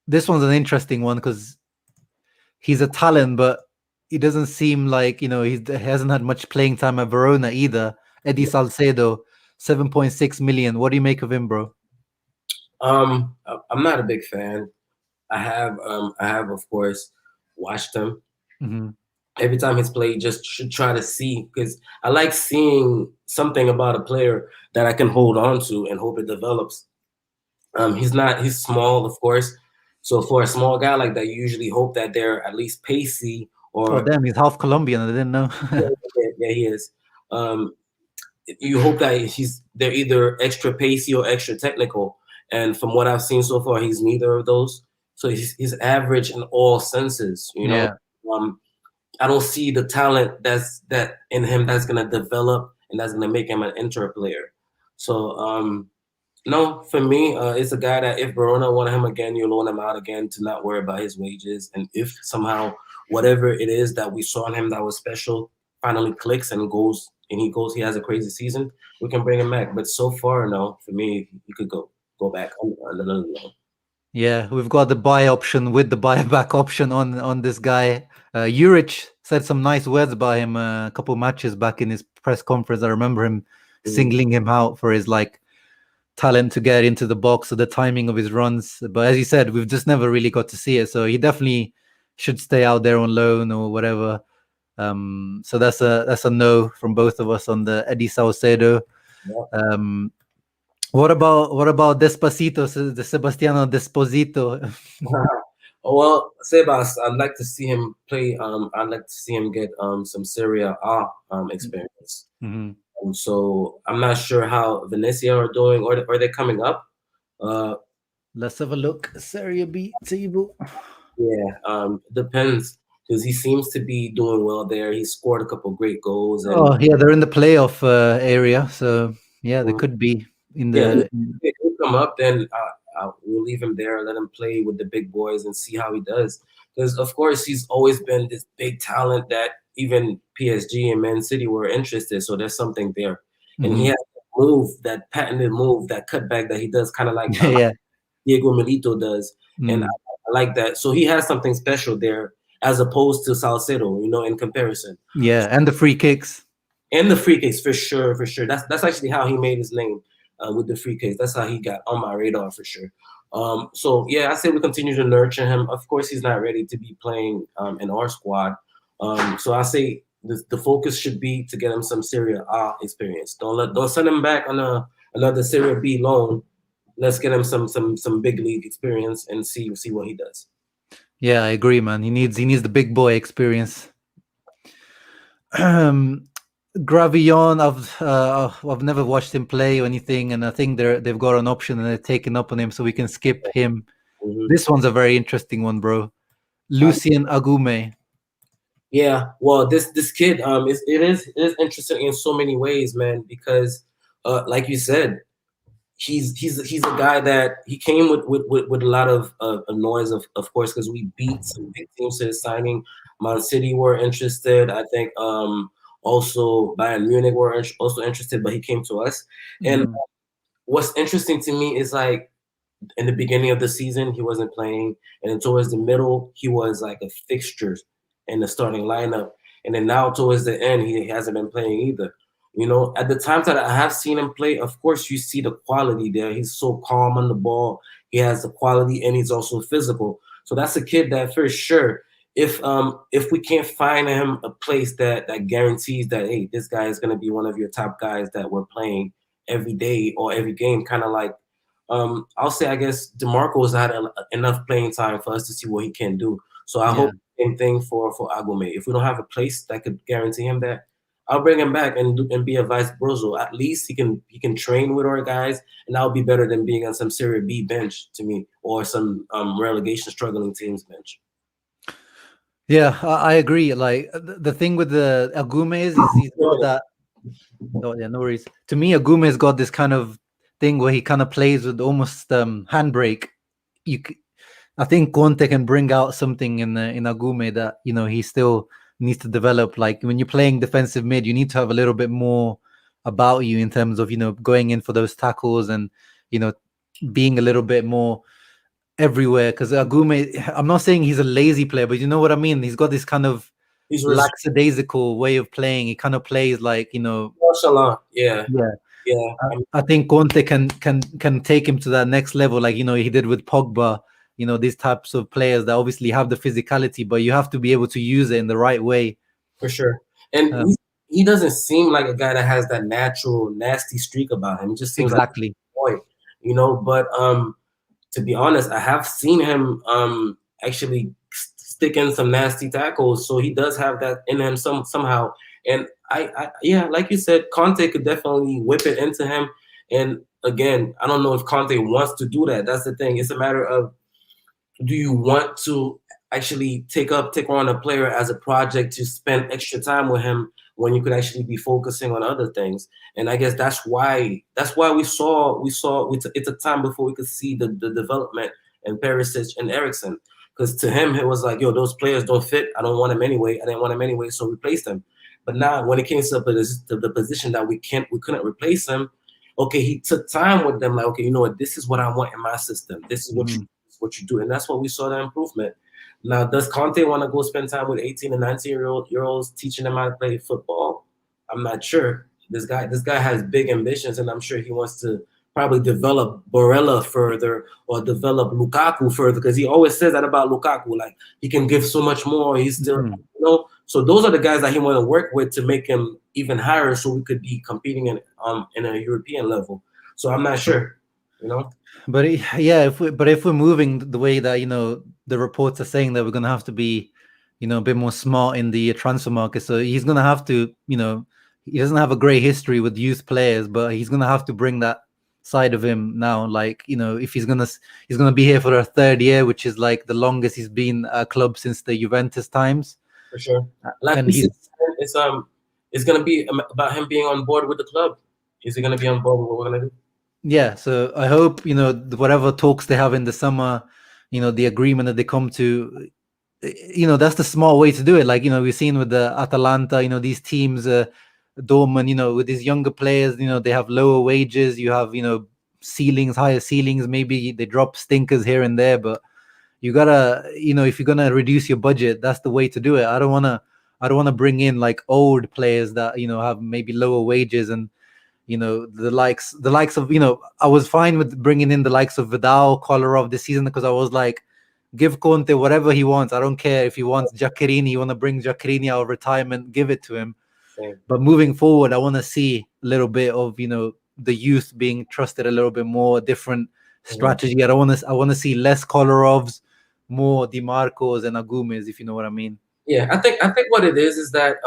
This one's an interesting one because he's a talent, but he doesn't seem like he hasn't had much playing time at Verona either. Eddie Salcedo, 7.6 million. What do you make of him, bro? I'm not a big fan. I have of course watched him. Mm-hmm. Every time he's played, just should try to see, because I like seeing something about a player that I can hold on to and hope it develops. He's small, of course. So for a small guy like that, you usually hope that they're at least pacey Oh, or damn, he's half Colombian. I didn't know. yeah, he is. You hope that they're either extra pacey or extra technical. And from what I've seen so far, he's neither of those. So he's average in all senses. Yeah. I don't see the talent that in him that's gonna develop and that's gonna make him an inter player. So no, for me, it's a guy that if Verona want him again, you loan him out again to not worry about his wages. And if somehow whatever it is that we saw in him that was special finally clicks and he has a crazy season, we can bring him back. But so far, no, for me, you could go back on another loan. Yeah, we've got the buy option with the buyback option on this guy. Juric said some nice words about him a couple matches back in his press conference. I remember him singling him out for his talent to get into the box or the timing of his runs. But as you said, we've just never really got to see it. So he definitely should stay out there on loan or whatever. So that's a no from both of us on the Eddie Salcedo. Yeah. What about Despacito, the Sebastiano Desposito? Well, Sebas, I'd like to see him play. I'd like to see him get some Serie A experience. Mm-hmm. So I'm not sure how Venezia are doing, or are they coming up? Let's have a look. Serie B table. Yeah, depends, because he seems to be doing well there. He scored a couple great goals. And, Oh yeah, they're in the playoff area, so yeah, they could be in the. if he come up, then we'll leave him there, let him play with the big boys, and see how he does. Because of course he's always been this big talent that even PSG and Man City were interested. So there's something there, and he has that patented move, that cutback that he does, kind of like yeah. Diego Milito does, and I like that. So he has something special there, as opposed to Salcedo, in comparison. Yeah, and the free kicks. And the free kicks, for sure. That's actually how he made his name, with the free kicks. That's how he got on my radar, for sure. So yeah, I say we continue to nurture him. Of course, he's not ready to be playing in our squad. So I say the focus should be to get him some Serie A experience. Don't send him back on another Serie B loan. Let's get him some big league experience and see what he does. Yeah, I agree, man. He needs the big boy experience. Gravillon, I've never watched him play or anything, and I think they've got an option and they're taking up on him, so we can skip him. This one's a very interesting one, bro. Lucien Agume. Yeah, well, this kid, it is interesting in so many ways, man. Because, like you said, he's a guy that he came with a lot of noise, of course, because we beat some big teams to his signing. Man City were interested. I think also Bayern Munich were also interested, but he came to us. And what's interesting to me is, like, in the beginning of the season, he wasn't playing, and then towards the middle, he was like a fixture in the starting lineup. And then now towards the end, he hasn't been playing either. At the times that I have seen him play, of course, you see the quality there. He's so calm on the ball. He has the quality, and he's also physical. So that's a kid that, for sure, if we can't find him a place that guarantees that, hey, this guy is going to be one of your top guys that we're playing every day or every game, kind of like I'll say I guess Dimarco has had enough playing time for us to see what he can do. So I hope the same thing for Agome. If we don't have a place that could guarantee him that, I'll bring him back and be a vice Brozo. At least he can train with our guys, and that would be better than being on some Serie B bench to me, or some relegation struggling teams bench. Yeah, I agree. Like the thing with the Agume is he's got that. Oh yeah, no worries. To me, Agume's got this kind of thing where he kind of plays with almost handbrake. I think Conte can bring out something in Agume that he still needs to develop. Like when you're playing defensive mid, you need to have a little bit more about you in terms of going in for those tackles and being a little bit more everywhere. Because Agume, I'm not saying he's a lazy player, but you know what I mean. He's got this kind of lackadaisical way of playing. He kind of plays like nonchalant. Yeah. I think Conte can take him to that next level, like he did with Pogba. These types of players that obviously have the physicality, but you have to be able to use it in the right way. For sure. And he doesn't seem like a guy that has that natural nasty streak about him. He just seems like a boy, But to be honest, I have seen him actually stick in some nasty tackles, so he does have that in him somehow. And I like you said, Conte could definitely whip it into him. And again, I don't know if Conte wants to do that. That's the thing. It's a matter of, do you want to actually take on a player as a project to spend extra time with him when you could actually be focusing on other things? And I guess that's why we saw it's a time before we could see the development in Perisic and Eriksen, because to him it was like, yo, those players don't fit. I don't want them anyway. I didn't want them anyway, so replace them. But now when it came to the position that we couldn't replace him, okay, he took time with them. Like, okay, you know what? This is what I want in my system. This is what you do, and that's what we saw the improvement. Now, does Conte want to go spend time with 18 and 19-year-olds teaching them how to play football? I'm not sure. This guy has big ambitions, and I'm sure he wants to probably develop Barella further or develop Lukaku further, because he always says that about Lukaku. Like, he can give so much more. He's still, So those are the guys that he want to work with to make him even higher, so we could be competing in a European level. So I'm not sure, But if we're moving the way that the reports are saying, that we're gonna have to be, a bit more smart in the transfer market. So he's gonna have to, he doesn't have a great history with youth players, but he's gonna have to bring that side of him now. Like if he's gonna be here for a third year, which is like the longest he's been at a club since the Juventus times. For sure. Like it's gonna be about him being on board with the club. Is he gonna be on board with what we're gonna do? Yeah, so I hope whatever talks they have in the summer, the agreement that they come to, that's the smart way to do it. Like we've seen with the Atalanta, these teams, Dortmund, with these younger players, they have lower wages. You have higher ceilings. Maybe they drop stinkers here and there, but you gotta, if you're gonna reduce your budget, that's the way to do it. I don't wanna bring in like old players that have maybe lower wages and. The likes of I was fine with bringing in the likes of Vidal, Kolarov this season, because I was like, give Conte whatever he wants. I don't care if he wants Giaccherini, you want to bring Giaccherini out of retirement, give it to him. But moving forward, I want to see a little bit of the youth being trusted a little bit more, different strategy. I want to see less Kolarovs, more Dimarcos and Agumes, if you know what I mean. Yeah, I think what it is that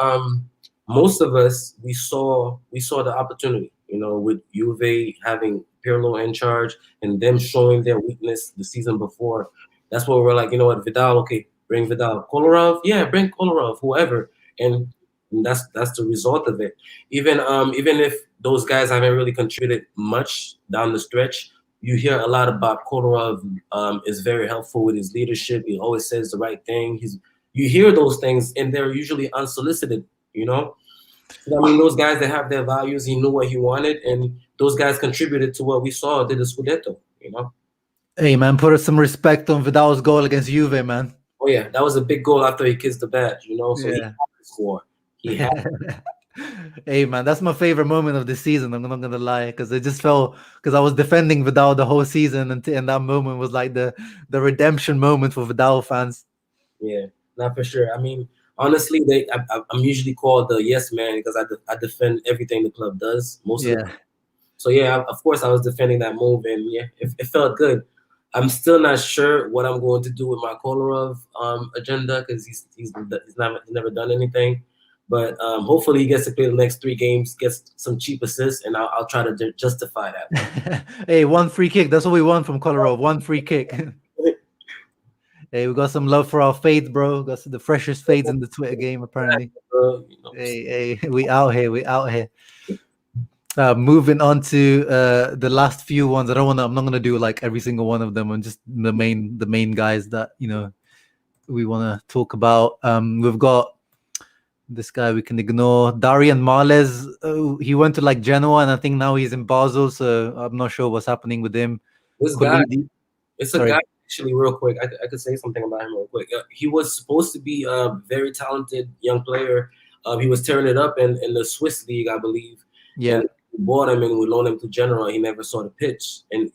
most of us, we saw the opportunity, with Juve having Pirlo in charge and them showing their weakness the season before. That's what we're like, you know what, Vidal, okay, bring Vidal. Kolarov, yeah, bring Kolarov, whoever. And that's the result of it. Even if those guys haven't really contributed much down the stretch, you hear a lot about Kolarov is very helpful with his leadership. He always says the right thing. You hear those things, and they're usually unsolicited, So, I mean, those guys that have their values, he knew what he wanted, and those guys contributed to what we saw did the Scudetto, Hey, man, put some respect on Vidal's goal against Juve, man. Oh, yeah, that was a big goal after he kissed the badge, so he had to score. He had Hey, man, that's my favorite moment of the season. I'm not gonna lie, because it just felt, because I was defending Vidal the whole season, and that moment was like the redemption moment for Vidal fans. Yeah, not for sure. I mean, honestly, I'm usually called the yes man because I defend everything the club does most of the time. So yeah, of course I was defending that move, and yeah, it felt good. I'm still not sure what I'm going to do with my Kolarov agenda because he's never done anything. But hopefully he gets to play the next 3 games, gets some cheap assists, and I'll try to justify that. Hey, one free kick. That's what we want from Kolarov. One free kick. Hey, we got some love for our fades, bro. Got the freshest fades in the Twitter game, apparently. You know, Hey, we out here. We out here. Moving on to the last few ones. I'm not gonna do like every single one of them. And just the main guys that we want to talk about. We've got this guy we can ignore, Darian Marles. He went to like Genoa, and I think now he's in Basel. So I'm not sure what's happening with him. this guy, it's a guy. Actually, real quick, I could say something about him real quick. He was supposed to be a very talented young player. He was tearing it up in the Swiss league, I believe. Yeah. And we bought him and we loaned him to Genoa. He never saw the pitch, and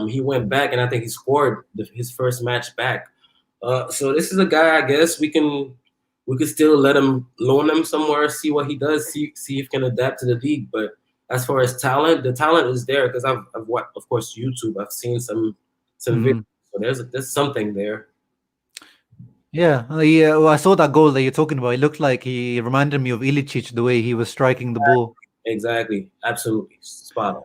he went back, and I think he scored his first match back. So this is a guy. I guess we could still let him loan him somewhere, see what he does, see if he can adapt to the league. But as far as talent, the talent is there because I've watched, of course, YouTube. I've seen some videos. So there's something there. Yeah, well, I saw that goal that you're talking about. It looked like he reminded me of Ilicic, the way he was striking the ball. Exactly, absolutely, spot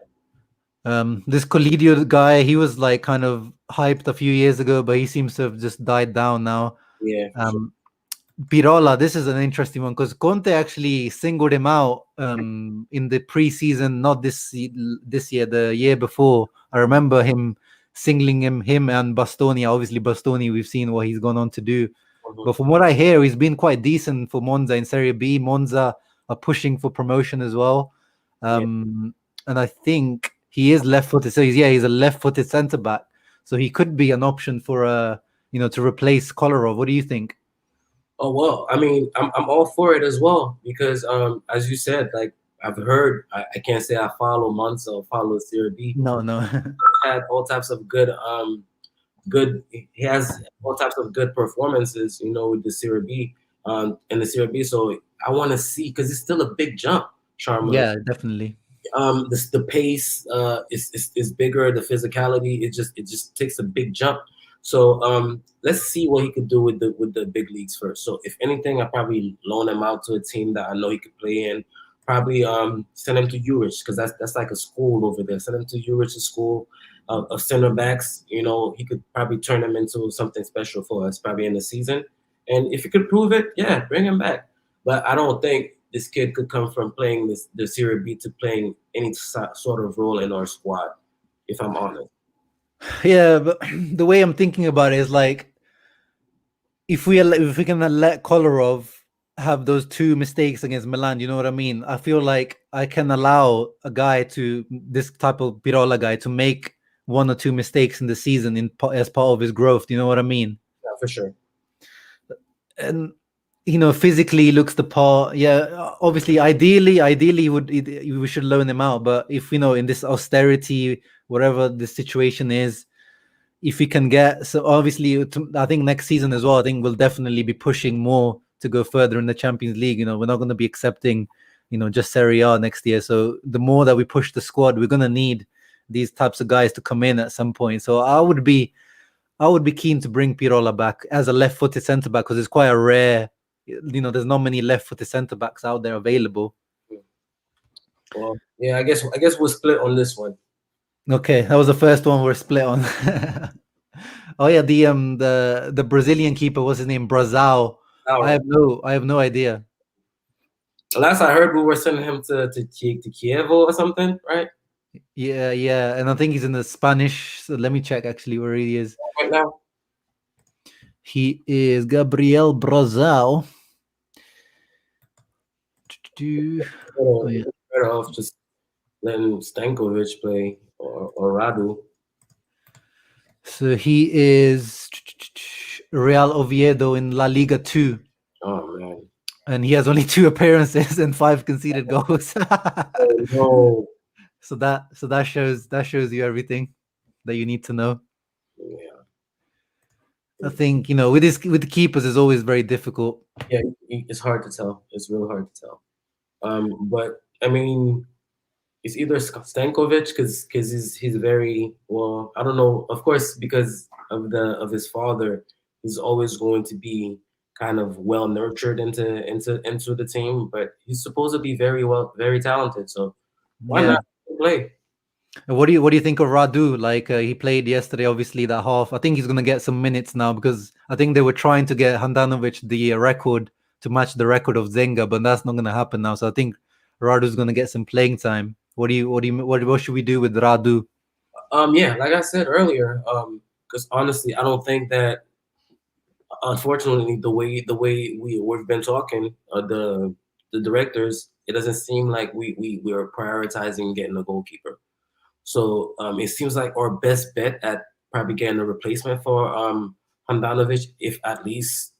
on. This Colidio guy, he was like kind of hyped a few years ago, but he seems to have just died down now. Yeah. Sure. Pirola, this is an interesting one because Conte actually singled him out in the preseason, not this year, the year before. I remember him singling him and Bastoni. Obviously, Bastoni, we've seen what he's gone on to do. But from what I hear, he's been quite decent for Monza in Serie B. Monza are pushing for promotion as well. And I think he is left-footed. So he's a left-footed centre-back. So he could be an option for to replace Kolarov. What do you think? Oh well, I mean, I'm all for it as well because as you said, like I've heard, I can't say I follow Monza or follow Serie B. No. Had all types of good he has all types of good performances, with the Serie B in the Serie B. So I want to see because it's still a big jump, Sharma. Yeah, definitely. The pace is bigger, the physicality, it just takes a big jump. So let's see what he could do with the big leagues first. So if anything, I probably loan him out to a team that I know he could play in. Probably send him to Urich because that's like a school over there. Send him to Urich's school of center backs. He could probably turn him into something special for us probably in the season. And if he could prove it, yeah, bring him back. But I don't think this kid could come from playing the Serie B to playing any sort of role in our squad, if I'm honest. Yeah, but the way I'm thinking about it is like if we can let Kolarov have those 2 mistakes against Milan, you know what I mean? I feel like I can allow this type of Pirola guy to make 1 or 2 mistakes in the season as part of his growth. Do you know what I mean? Yeah, for sure. And physically he looks the part. Yeah, obviously, ideally, we should loan him out. But if in this austerity, whatever the situation is, if we can so obviously, I think next season as well, I think we'll definitely be pushing more to go further in the Champions League. We're not going to be accepting, just Serie A next year. So the more that we push the squad, we're going to need these types of guys to come in at some point. So I would be keen to bring Pirola back as a left-footed centre back because it's quite a rare. There's not many left-footed centre backs out there available. Well, yeah, I guess we'll split on this one. Okay, that was the first one we're split on. Oh yeah, the Brazilian keeper, what's his name? Brazao. I have no idea. Last I heard, we were sending him to Kiev or something, right? Yeah, and I think he's in the Spanish. So let me check actually where he is right now. He is Gabriel Brazao. Better off just letting Stankovic play or Radu. So he is Real Oviedo in La Liga 2. Oh man! And he has only 2 appearances and 5 conceded goals. Oh, no. So that shows you everything that you need to know. Yeah. I think with the keepers is always very difficult. Yeah, it's hard to tell. It's real hard to tell. But I mean, it's either Stankovic because he's very well. I don't know. Of course, because of his father, he's always going to be kind of well nurtured into the team. But he's supposed to be very talented. So why Yeah. not play? What do you think of Radu? Like he played yesterday, obviously that half. I think he's gonna get some minutes now because I think they were trying to get Handanovic the record to match the record of Zenga, but that's not gonna happen now. So I think Radu's gonna get some playing time. What should we do with Radu? Yeah, like I said earlier, because honestly, I don't think that unfortunately we've been talking, the directors, it doesn't seem like we are prioritizing getting a goalkeeper. So it seems like our best bet at probably getting a replacement for Handanovic, if at least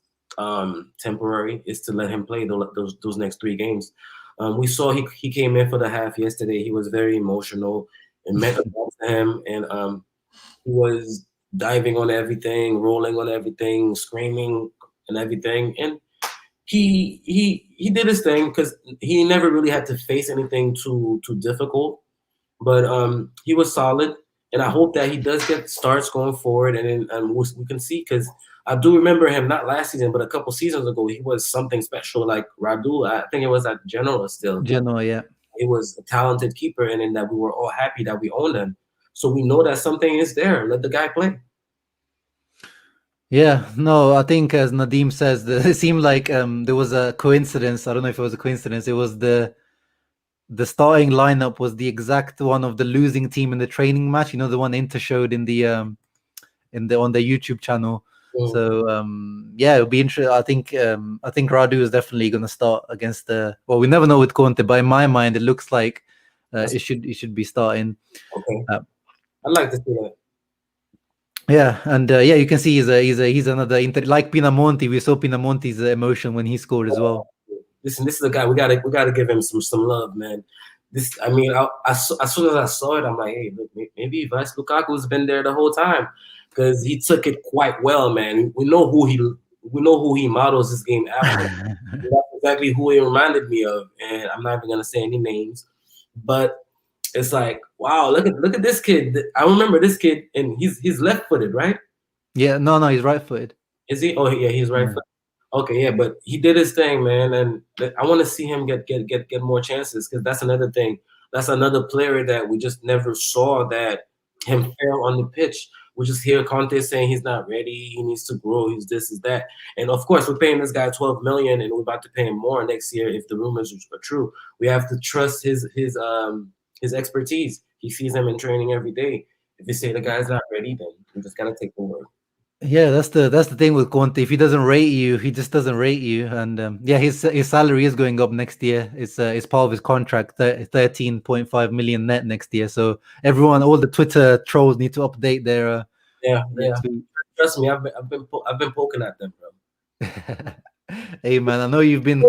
temporary, is to let him play those next 3 games. We saw he came in for the half yesterday. He was very emotional. It meant a lot to him, and he was diving on everything, rolling on everything, screaming and everything. And he did his thing because he never really had to face anything too difficult. But he was solid, and I hope that he does get starts going forward, and then we can see because I do remember him not last season, but a couple seasons ago, he was something special. Like Radu, I think it was at Genoa still. Genoa, yeah. He was a talented keeper, and then that we were all happy that we owned him. So we know that something is there. Let the guy play. Yeah, no, I think as Nadim says, it seemed like there was a coincidence. I don't know if it was a coincidence. It was the starting lineup was the exact one of the losing team in the training match. You know, the one Inter showed in the on their YouTube channel. So yeah, it'll be interesting. I think Radu is definitely going to start against the. Well, we never know with Conte, but in my mind, it looks like it should be starting. Okay, I'd like to see that. Yeah, and yeah, you can see he's another like Pinamonti. We saw Pinamonti's emotion when he scored as well. Listen, this is a guy we gotta give him some love, man. This, I mean, as soon as I saw it, I'm like, hey, look, maybe Vice Lukaku's been there the whole time because he took it quite well, man. We know who he models his game after. That's exactly who he reminded me of, and I'm not even gonna say any names, but it's like, wow, look at this kid. I remember this kid, and he's left-footed, right? Yeah, no, he's right-footed. Is he? Oh, yeah, he's right-footed. Okay, yeah, but he did his thing, man, and I want to see him get more chances because that's another thing. That's another player that we just never saw that him fail on the pitch. We just hear Conte saying he's not ready, he needs to grow, he's this, is that, and of course we're paying this guy 12 million, and we're about to pay him more next year if the rumors are true. We have to trust his expertise. He sees him in training every day. If you say the guy's not ready, then we just gotta take the word. Yeah, that's the thing with Conte. If he doesn't rate you, he just doesn't rate you. And yeah, his salary is going up next year. It's part of his contract, 13.5 million net next year. So everyone, all the Twitter trolls need to update their. Yeah. Trust me, I've been poking at them, bro. Hey man, I know you've been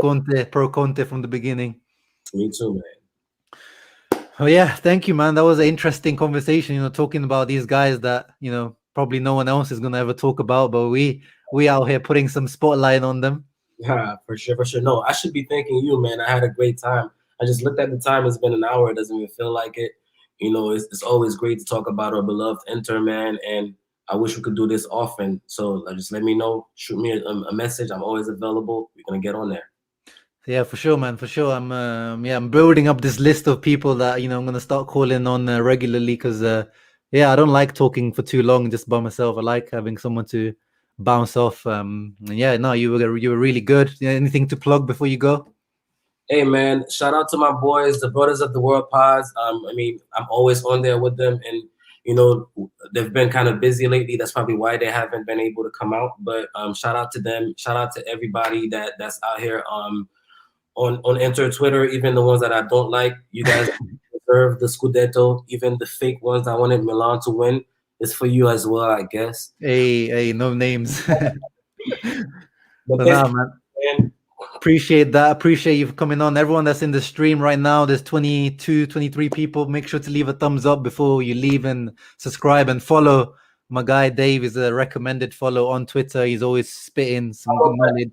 pro Conte from the beginning. Me too, man. Oh yeah, thank you, man. That was an interesting conversation. You know, talking about these guys that probably no one else is gonna ever talk about, but we out here putting some spotlight on them. Yeah, for sure. No, I should be thanking you, man. I had a great time. I just looked at the time; it's been an hour. It doesn't even feel like it. You know, it's always great to talk about our beloved Inter, man. And I wish we could do this often. So just let me know. Shoot me a message. I'm always available. We're gonna get on there. Yeah, for sure, man. For sure. I'm building up this list of people that I'm gonna start calling on regularly because I don't like talking for too long just by myself. I like having someone to bounce off. Yeah, no, you were really good. Anything to plug before you go? Hey man, shout out to my boys, the Brothers of the World Pods. I mean, I'm always on there with them, and they've been kind of busy lately. That's probably why they haven't been able to come out. But shout out to them. Shout out to everybody that's out here on Inter Twitter, even the ones that I don't like. You guys deserve the Scudetto. Even the fake ones that wanted Milan to win, it's for you as well, I guess. Hey, no names. But nah, man. Appreciate that. Appreciate you for coming on. Everyone that's in the stream right now, there's 22, 23 people. Make sure to leave a thumbs up before you leave and subscribe and follow. My guy Dave is a recommended follow on Twitter. He's always spitting some good knowledge.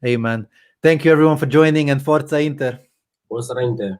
Hey, man. Thank you, everyone, for joining, and Forza Inter. Forza Inter.